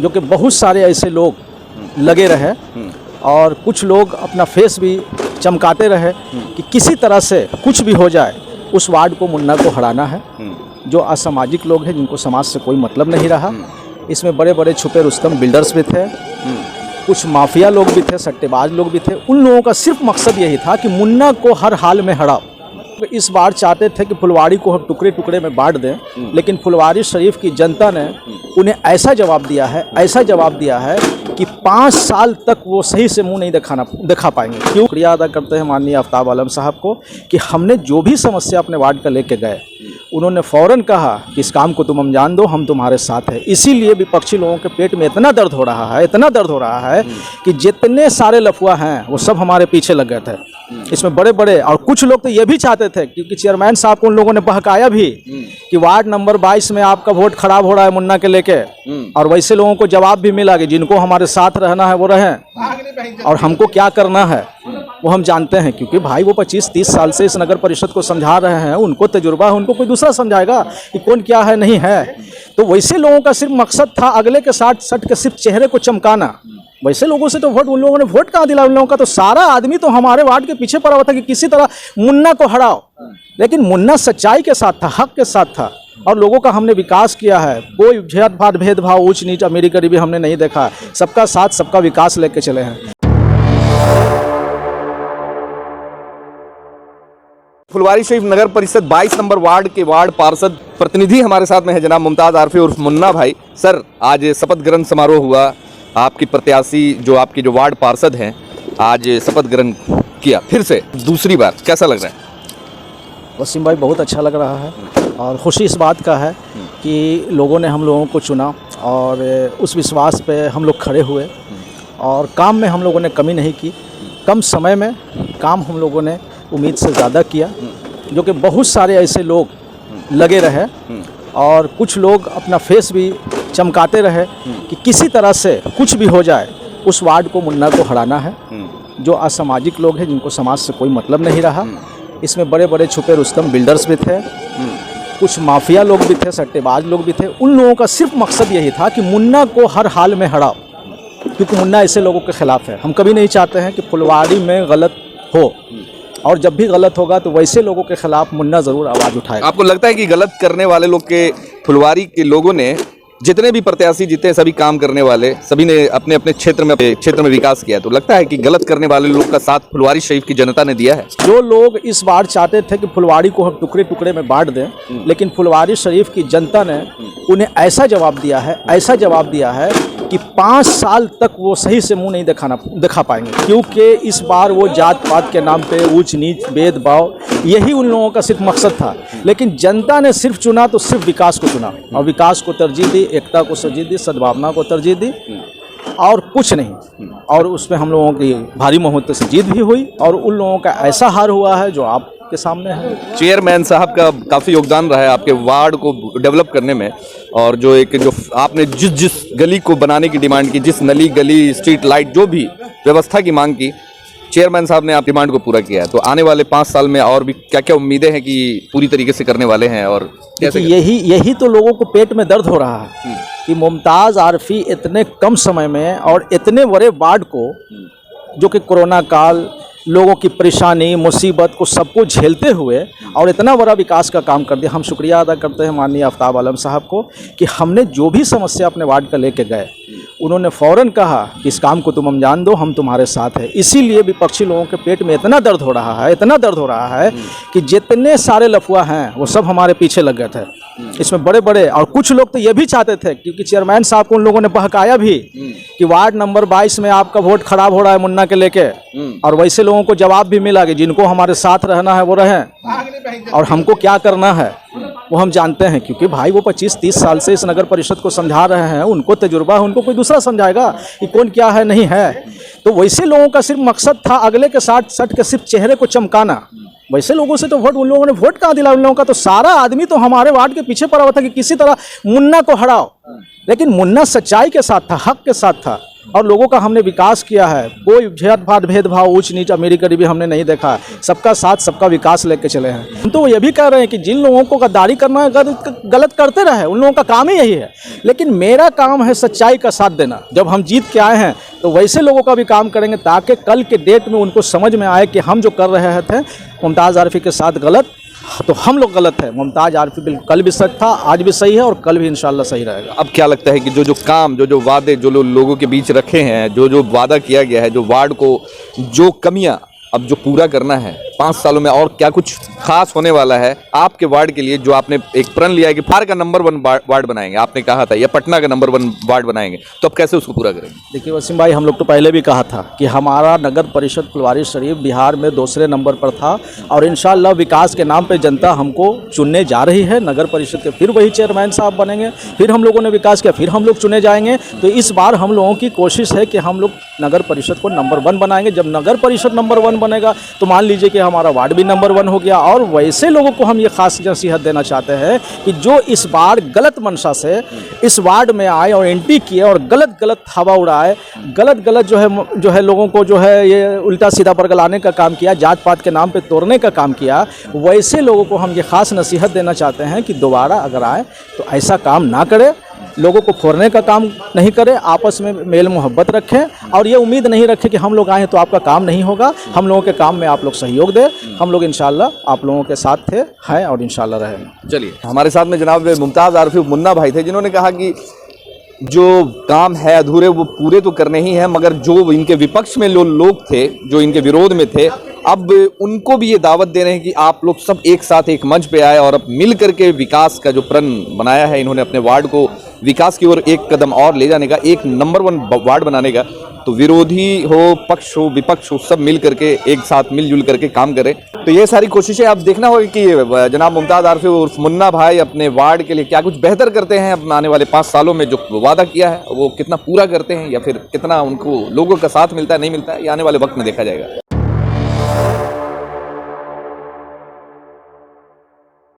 जो कि बहुत सारे ऐसे लोग लगे रहे और कुछ लोग अपना फेस भी चमकाते रहे कि किसी तरह से कुछ भी हो जाए उस वार्ड को मुन्ना को हराना है। जो असामाजिक लोग हैं जिनको समाज से कोई मतलब नहीं रहा, इसमें बड़े बड़े छुपे रुस्तम बिल्डर्स भी थे, कुछ माफिया लोग भी थे, सट्टेबाज लोग भी थे। उन लोगों का सिर्फ मकसद यही था कि मुन्ना को हर हाल में हराओ। इस बार चाहते थे कि फुलवाड़ी को हम टुकड़े टुकड़े में बांट दें, लेकिन फुलवाड़ी शरीफ की जनता ने उन्हें ऐसा जवाब दिया है कि 5 साल तक वो सही से मुंह नहीं दिखा पाएंगे। क्यों? शुक्रिया अदा करते हैं माननीय आफ्ताब आलम साहब को कि हमने जो भी समस्या अपने वार्ड का लेके गए, उन्होंने फ़ौरन कहा कि इस काम को तुम अंजाम दो, हम तुम्हारे साथ हैं। इसीलिए विपक्षी लोगों के पेट में इतना दर्द हो रहा है कि जितने सारे लफुआ हैं वो सब हमारे पीछे लग गए थे। इसमें बड़े बड़े और कुछ लोग तो ये भी चाहते थे, क्योंकि चेयरमैन साहब को उन लोगों ने बहकाया भी कि वार्ड नंबर 22 में आपका वोट खराब हो रहा है मुन्ना के लेके, और वैसे लोगों को जवाब भी मिला कि जिनको हमारे साथ रहना है वो रहें और हमको क्या करना है वो हम जानते हैं। क्योंकि भाई वो 25-30 साल से इस नगर परिषद को समझा रहे हैं, उनको तजुर्बा है, उनको कोई दूसरा समझाएगा कि कौन क्या है नहीं है। तो वैसे लोगों का सिर्फ मकसद था अगले के साथ सट के सिर्फ चेहरे को चमकाना। वैसे लोगों से तो वोट उन लोगों ने वोट कहाँ दिला? उन लोगों का तो सारा आदमी तो हमारे वार्ड के पीछे पड़ा हुआ था कि किसी तरह मुन्ना को हराओ। लेकिन मुन्ना सच्चाई के साथ था, हक के साथ था, और लोगों का हमने विकास किया है। कोई भेदभाव, ऊंच नीच, अमीरी गरीबी हमने नहीं देखा। सबका साथ, सबका विकास लेके चले हैं। फुलवारी शरीफ नगर परिषद 22 नंबर वार्ड के वार्ड पार्षद प्रतिनिधि हमारे साथ में है जनाब मुमताज आरफी उर्फ मुन्ना भाई। सर, आज शपथ ग्रहण समारोह हुआ, आपकी प्रत्याशी जो आपके जो वार्ड पार्षद हैं आज शपथ ग्रहण किया फिर से दूसरी बार, कैसा लग रहा है? वसीम भाई, बहुत अच्छा लग रहा है और खुशी इस बात का है कि लोगों ने हम लोगों को चुना और उस विश्वास पे हम लोग खड़े हुए और काम में हम लोगों ने कमी नहीं की। कम समय में काम हम लोगों ने उम्मीद से ज़्यादा किया, जो कि बहुत सारे ऐसे लोग लगे रहे और कुछ लोग अपना फेस भी चमकाते रहे कि किसी तरह से कुछ भी हो जाए उस वार्ड को मुन्ना को हराना है। जो असामाजिक लोग हैं जिनको समाज से कोई मतलब नहीं रहा, इसमें बड़े बड़े छुपे रुस्तम बिल्डर्स भी थे, कुछ माफिया लोग भी थे, सट्टेबाज लोग भी थे। उन लोगों का सिर्फ मकसद यही था कि मुन्ना को हर हाल में हराओ, क्योंकि मुन्ना ऐसे लोगों के खिलाफ है। हम कभी नहीं चाहते हैं कि फुलवाड़ी में गलत हो, और जब भी गलत होगा तो वैसे लोगों के खिलाफ मुन्ना ज़रूर आवाज़ उठाएगा। आपको लगता है कि गलत करने वाले लोग के फुलवारी के लोगों ने, जितने भी प्रत्याशी जीते सभी काम करने वाले, सभी ने अपने अपने क्षेत्र में विकास किया, तो लगता है कि गलत करने वाले लोग का साथ फुलवारी शरीफ की जनता ने दिया है? जो लोग इस बार चाहते थे कि फुलवाड़ी को हम टुकड़े टुकड़े में बांट दें, लेकिन फुलवारी शरीफ की जनता ने उन्हें ऐसा जवाब दिया है कि 5 साल तक वो सही से मुंह नहीं दिखा पाएंगे। क्योंकि इस बार वो जात पात के नाम पे ऊंच नीच, भेदभाव, यही उन लोगों का सिर्फ मकसद था। लेकिन जनता ने सिर्फ चुना तो सिर्फ विकास को चुना, और विकास को तरजीह दी, एकता को तरजीह दी, सद्भावना को तरजीह दी, और कुछ नहीं। और उसमें हम लोगों की भारी बहुमत से जीत भी हुई, और उन लोगों का ऐसा हार हुआ है जो आपके सामने है। चेयरमैन साहब का काफ़ी योगदान रहा है आपके वार्ड को डेवलप करने में, और जो आपने जिस गली को बनाने की डिमांड की, जिस नली, गली, स्ट्रीट लाइट, जो भी व्यवस्था की मांग की, चेयरमैन साहब ने आप डिमांड को पूरा किया है। तो आने वाले 5 साल में और भी क्या क्या उम्मीदें हैं कि पूरी तरीके से करने वाले हैं? और यही तो लोगों को पेट में दर्द हो रहा है कि मुमताज़ आरफी इतने कम समय में और इतने बड़े वार्ड को, जो कि कोरोना काल, लोगों की परेशानी, मुसीबत को सबको झेलते हुए और इतना बड़ा विकास का काम कर दिया। हम शुक्रिया अदा करते हैं माननीय आफ्ताब आलम साहब को कि हमने जो भी समस्या अपने वार्ड का लेके गए, उन्होंने फ़ौरन कहा कि इस काम को तुम अंजाम दो, हम तुम्हारे साथ हैं। इसीलिए विपक्षी लोगों के पेट में इतना दर्द हो रहा है कि जितने सारे लफुआ हैं वो सब हमारे पीछे लग गए थे। इसमें बड़े बड़े और कुछ लोग तो ये भी चाहते थे, क्योंकि चेयरमैन साहब को उन लोगों ने बहकाया भी कि वार्ड नंबर 22 में आपका वोट खराब हो रहा है मुन्ना के लेके, और वैसे लोगों को जवाब भी मिला कि जिनको हमारे साथ रहना है वो रहें और हमको क्या करना है वो हम जानते हैं। क्योंकि भाई वो 25-30 साल से इस नगर परिषद को समझा रहे हैं, उनको तजुर्बा है, उनको कोई दूसरा समझाएगा कि कौन क्या है नहीं है। तो वैसे लोगों का सिर्फ मकसद था अगले के साथ सट के सिर्फ चेहरे को चमकाना। वैसे लोगों से तो उन लोगों ने वोट कहाँ दिला? उन लोगों का तो सारा आदमी तो हमारे वार्ड के पीछे पड़ा हुआ था कि किसी तरह मुन्ना को हराओ। लेकिन मुन्ना सच्चाई के साथ था, हक के साथ था, और लोगों का हमने विकास किया है। कोई भेदभाव भेदभाव ऊंच नीच अमीरी गरीबी हमने नहीं देखा है। सबका साथ सबका विकास लेके चले हैं। हम तो ये भी कह रहे हैं कि जिन लोगों को गद्दारी करना है गलत करते रहे, उन लोगों का काम ही यही है। लेकिन मेरा काम है सच्चाई का साथ देना। जब हम जीत के आए हैं तो वैसे लोगों का भी काम करेंगे ताकि कल के डेट में उनको समझ में आए कि हम जो कर रहे थे मुमताज़ आरिफी के साथ गलत, तो हम लोग गलत है। मुमताज़ आरिफी बिल्कुल कल भी सच था, आज भी सही है और कल भी इंशाल्लाह सही रहेगा। अब क्या लगता है कि जो काम जो वादे जो लोगों के बीच रखे हैं, जो वादा किया गया है, जो वार्ड को जो कमियां अब जो पूरा करना है 5 सालों में, और क्या कुछ खास होने वाला है आपके वार्ड के लिए, जो आपने एक प्रण लिया है कि फार का नंबर 1 वार्ड बनाएंगे, आपने कहा था, या पटना का नंबर 1 वार्ड बनाएंगे, तो अब कैसे उसको पूरा करेंगे? देखिए वसीम भाई, हम लोग तो पहले भी कहा था कि हमारा नगर परिषद फुलवारीशरीफ बिहार में दूसरे नंबर पर था और इंशाल्लाह विकास के नाम पे जनता हमको चुनने जा रही है। नगर परिषद के फिर वही चेयरमैन साहब बनेंगे, फिर हम लोगों ने विकास किया, फिर हम लोग चुने जाएंगे। तो इस बार हम लोगों की कोशिश है कि हम लोग नगर परिषद को नंबर 1 बनाएंगे। जब नगर परिषद नंबर 1 बनेगा तो मान लीजिए कि हमारा वार्ड भी नंबर 1 हो गया। और वैसे लोगों को हम ये खास नसीहत देना चाहते हैं कि जो इस बार गलत मंशा से इस वार्ड में आए और एंट्री किए और गलत हवा उड़ाए, गलत जो है लोगों को जो है ये उल्टा सीधा बरगलाने का काम किया, जात पात के नाम पे तोड़ने का काम किया, वैसे लोगों को हम ये खास नसीहत देना चाहते हैं कि दोबारा अगर आए तो ऐसा काम ना करे, लोगों को फोड़ने का काम नहीं करे, आपस में मेल मोहब्बत रखें और ये उम्मीद नहीं रखें कि हम लोग आए हैं तो आपका काम नहीं होगा। हम लोगों के काम में आप लोग सहयोग दें। हम लोग इंशाल्लाह आप लोगों के साथ थे, हैं और इंशाल्लाह रहेंगे। चलिए, हमारे साथ में जनाब मुमताज़ आरिफी मुन्ना भाई थे, जिन्होंने कहा कि जो काम है अधूरे वो पूरे तो करने ही हैं, मगर जो इनके विपक्ष में लोग थे, जो इनके विरोध में थे, अब उनको भी ये दावत दे रहे हैं कि आप लोग सब एक साथ एक मंच पे आए और अब मिल करके विकास का जो प्रण बनाया है इन्होंने अपने वार्ड को विकास की ओर एक कदम और ले जाने का, एक नंबर 1 वार्ड बनाने का, तो विरोधी हो, पक्ष हो, विपक्ष हो, सब मिल करके एक साथ मिलजुल करके काम करें। तो ये सारी कोशिशें आप देखना होगा कि जनाब मुमताज़ आरिफी उर्फ मुन्ना भाई अपने वार्ड के लिए क्या कुछ बेहतर करते हैं। अब आने वाले 5 सालों में जो वादा किया है वो कितना पूरा करते हैं, या फिर कितना उनको लोगों का साथ मिलता है नहीं मिलता है, ये आने वाले वक्त में देखा जाएगा।